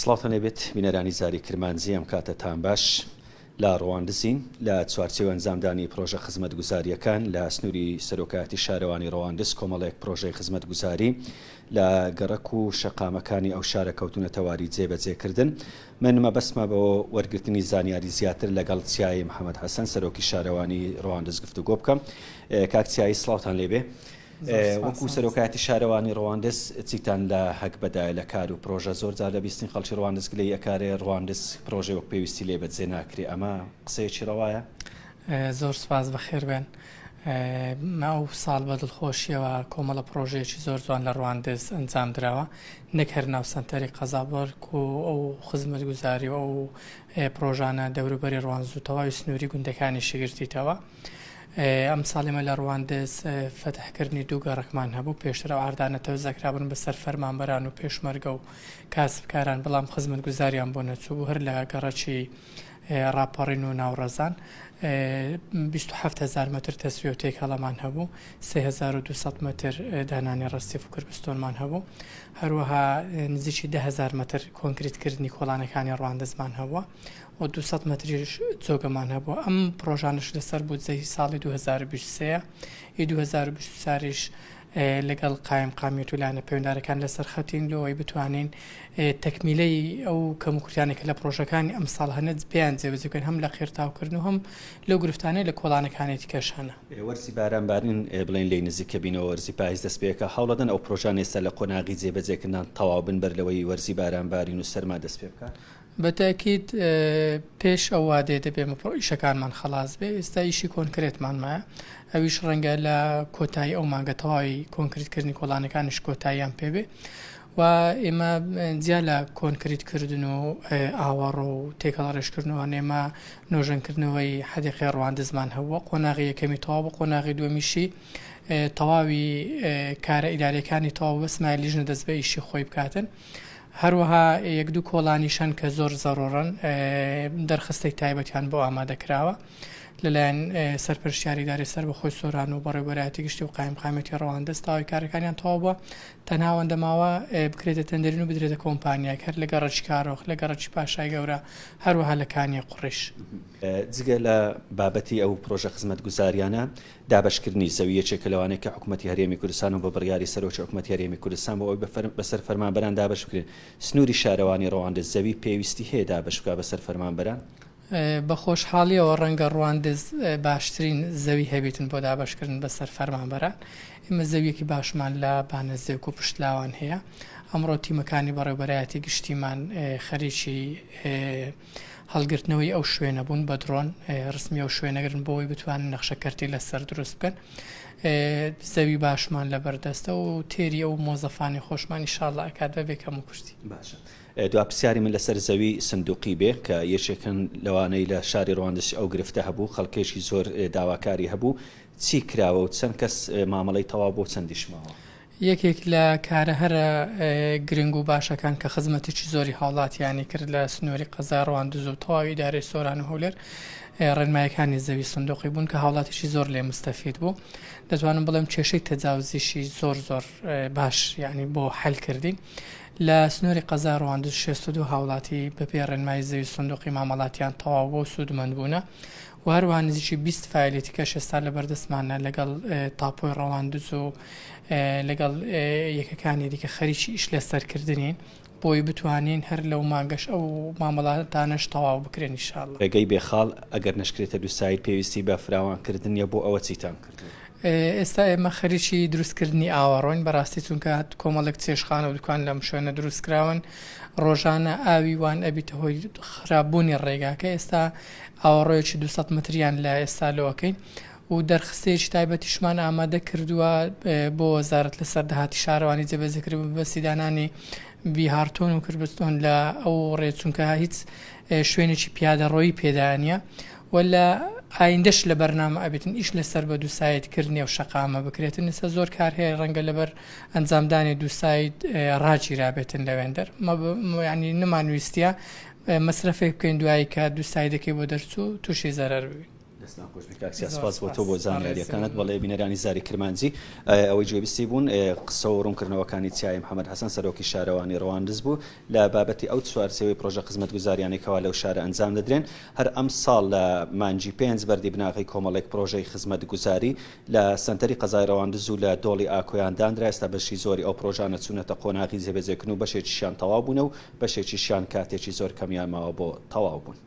سڵاوتان لێبێت بینەرانی زاری کرمانزی ئەم کاتەتان باش لە ڕەواندزین لە چوارچێوە ئەنجامدانی پرۆژە خزمەتگوزاریەکان لە سنووری سەرۆکایەتی شارەوانی ڕەواندز کۆمەڵێک پرۆژەی خزمەتگوزاری لە گەڕەک و شەقامەکانی ئەو شارە کەوتونەتەواری جێبەجێکردن. من مەبەستمە بۆ وەرگرتنی زانیاری زیاتر لەگەڵ چیایی محەممەد حەسەن سەرۆکی شارەوانی ڕەواندز گفتوگۆ بکەم. کاک چیایی سڵاوتان لێبێ. وەکو سەرۆکایەتی شارەوانی ڕەواندز چیتان لە هەک بەدای لە کار و پرۆژە زۆر جار لە بیستنی خەڵکی ڕەواندز گلەی ئەکارێ ڕەواندز پرۆژەی وەک پێویستی لێ بەجێ ناکرێ، ئەمە قسەیەکی ڕەوایە؟ زۆر سپاس بەخێر بێن. ئەو ساڵ بە دڵخۆشیەوە کۆمەڵە پرۆژەیەکی زۆر جوان لە ڕەواندز ئەنجام درراوە، نەک هەر ناو سەنتەری قەزابەرگ و ئەو خزمەتگوزاری و ئەو پرۆژانە دەوروبەری ڕەواندز و تەواوی سنووری گوندەکانی شگرتیتەوە. ئەم ساڵێمە لە ڕەواندز فەتحکردنی دوو گەڕەکمان هەبوو، پێشتر ئەو ئاردانەتەوە زەکرابوون بەسەر فەرمانبەران و پێشمەرگە و کاسبکاران، بەڵام خزمەتگوزاریان بۆ نەچوو هەر لە گەڕەکی ڕاپەڕین و ناوڕەزان 27,000 متر تەسویە و تێکەڵەمان هەبوو، 3200 متر دانانی ڕستیف و کربستۆنمان هەبوو، هەروەها نزیکی 10,000 متر کۆنکریتکردنی کۆڵانەکانی ڕەواندزمان هەبووە و 200 متریش جۆگەمان هەبووە. ئەم پرۆژانش لەسەر بودجەی ساڵی 2023 ی 2024ش لەگەڵ قامی و لایەنە پەیوەنددارەکان لەسەر خەتین لەوەی بتوانین تەکمیلەی ئەو کەموکورتیانێکە لە پرۆژەکانی ئەم ساڵ هەنێت بیان جێبەجێکردن هەم لە خێرتاوکردن و هەم لەو گرفتانەی لە کۆڵانەکانێتی کەشانە. وەرزی بارانبارین بڵێن لێی نزیکە بینەوە وەرزی پاییز دەست پێەکە هەوڵەدەن ئەو پرۆژان ئێستا لە قۆناغی جێبەجێکردن تەواو بن بەر لەوەی وەرزی بارانبارین و سەرما دەست پێ بکات. بەتاکید پێش ئەو وادێ دەبێمە ئیشەکانمان خلاص بێ، ئێستا ئیشی کۆنکرێتمانمایە، ئەویش ڕەنگە لە کۆتایی ئەو مانگە تەواوی کۆنکریتکردنی کۆڵانەکانش کۆتاییان پێبێ و ئێمە جیا لە کۆنکریتکردن و ئاوەڕ و تێکەڵ ڕێژکردنەوە ئێمە نۆژەنکردنەوەی حەدیقەی ڕەواندزمان هەبووە، قۆناغی یەکەمی تەواو بە قۆناغی دووەمیشی تەواوی کارە ئیدارەکانی تەواو بەسمای لیژنە دەست بە ئیشی خۆی بکاتن. هەروەها یەک دوو کۆڵانیشان کە زۆر زەڕۆڕن دەرخستەی تایبەتیان بۆ ئامادەکراوە لەلایەن سەرپەرشتیاری ئیدارەی سەربەخۆی سۆران و بەڕێوەبەرایەتی گشتی و قایمقامەتی ڕەواندز تەواوی کارەکانیان تەواو بووە، تەنها ئەوەندە ماوە بکرێتە تەندەرین و بدرێتە کۆمپانیاک هەر لە گەڕەکی کارۆخ لە گەڕەکی پاشای گەورە هەروەها لە کانی قوڕیش. جگە لە بابەتی ئەو پرۆژە خزمەتگوزاریانە دابشکردنی زەویەکێکە لەوانەیە کە حکوومەتی هەرێمی کوردستان و بە بڕیاری سەرۆکی حکوومەتی هەرێمی کوردستان بۆ ئەوی بەسەر فەرمانبەران دابش بکرێن، سنووری شارەوانی ڕەواندز زەوی پێویستی هەیە دابش بکات بەسەر فەرمانبەران؟ بە خۆشحاڵیەوە ڕەنگە ڕەواندز باشترین زەوی هەبێتن بۆ دابشکردن بەسەر فەرمانبەران. ئێمە زەویەکی باشمان لە بانەزێک و پشتلاوان هەیە. ئەمڕۆ تیمەکانی بەڕێوەبەرایەتی گشتیمان خەریکی هەڵگرتنەوەی ئەو شوێنە بوون بە درۆن ڕسمی ئەو شوێنەگرن بۆەوەی بتوانن نەخشەکەرتی لەسەر دروست بکەن. زەوی باشمان لە بەردەستە و تێری ئەو مۆزەفانی خۆشمان ئینشاڵڵا ئەکات بەبێ کەم و کورتی. باشە. دو پرسیاری من لەسەر زەوی سندوقی بێ کە یەکێکن لەوانەی لە شاری ڕەواندز ئەو گرفتە هەبوو، خەڵکێکی زۆر داواکاری هەبوو، چی کراوە و چەند کەس مامەڵەی تەواو بۆ چەندیشماوە؟ یەکێک لە کارە هەرە گرنگ و باشەکان کە خزمەتێکی زۆری هاوڵاتیانی کرد لە سنووری قەزا ڕەواندز و تەواوی ئیدارەی سۆران و هەولێر ڕێنمایەکانی زەوی سندوقی بوون کە هاوڵاتیشی زۆر لێ مستەفید بوو. دەتوانم بڵێم کێشەی تەجاوزیشی زۆر باش یعنی بۆ حل کردین. لە سنووری قەزا ڕەواندز 62 هاوڵاتی بەپێ ڕێنمایی زەوی سندوقی مامەڵاتیان تەواو بۆ سوودمەند بوونە و هەروەها نزیکی 20 فایلێتی کەش ئێستا لە بەردەستمانە لەگەڵ تاپۆی ڕەواندز و لەگەڵ یەکەکانی دیکە خەریکی ئیش لە سەرکردنین بۆی بتوانین هەر لەو مانگەش ئەو مامەڵاتانەش تەواو بکرێن ئینشاڵڵا. ڕێگەی بێخاڵ ئەگەر نەشکرێتە دوو سایت پێویستی بە فراوانکردنیە بۆ ئەوە چیتان کرد؟ ئێستا ئێمە خەریکی دروستکردنی ئاوەڕۆین بەڕاستی چونکە کۆمەڵێک چێشخانە و دوکان لەم شوێنە دروستکراون، ڕۆژانە ئاوی وان ئەبیتە هۆی خراپبوونی ڕێگاکە. ئێستا ئاوەڕۆیەکی 200 متریان لە ئێستا لەوەکەین و دەرخستەیەکی تایبەتیشمان ئامادە کردووە بۆ وەزارەت لەسەر داهاتی شارەوانی جێبەجێکردن بە سیدانانی بیهارتۆن و کربستۆن لە ئەو ڕێچونکە هیچ شوێنێکی پیادەڕۆیی پێدانە ولا ئایندەش لە بەرنامە ئەبێتن ئیش لەسەر بە دوو سایتکردنی و شەقامە بکرێتن. ئێستا زۆر کار هەیە ڕەنگە لەبەر ئەنجامدانی دوو سایت ڕاگیرابێتن لەوێندەر ینی نەمانویستە مەسرفێک بکەین دوایی کە دوو سایدەکەی بۆ دەرچوو تووشی زەرەر بووین. سپاس بۆ تۆ بۆ زانیاریەکانت بەڵێ بینەرانی زاری کرمانجی ئەوەی گوێبیستی بوون قسە و ڕوونکردنەوەکانی چیای محەممەد حەسەن سەرۆکی شارەوانی ڕەواندز بوو لە بابەتی ئەو چوارچێوەی پرۆژە خزمەتگوزاریانێکەوە لەو شارە ئەنجام دەدرێن هەر ئەم ساڵ لە مانجی 5 بەردی بناغی کۆمەڵێک پرۆژەی خزمەتگوزاری لە سنتەری قەزای ڕەواندز و لە دۆڵی ئاکۆیان دانرا ئێستا بەشی زۆری ئەو پرۆژانە چوونەتە قۆناغی جێبەجێکردن و بەشێکیشیان تەواو بوون و بەشێکیشیان کاتێکی زۆر کەمیان ماوە بۆ تەواو بوون.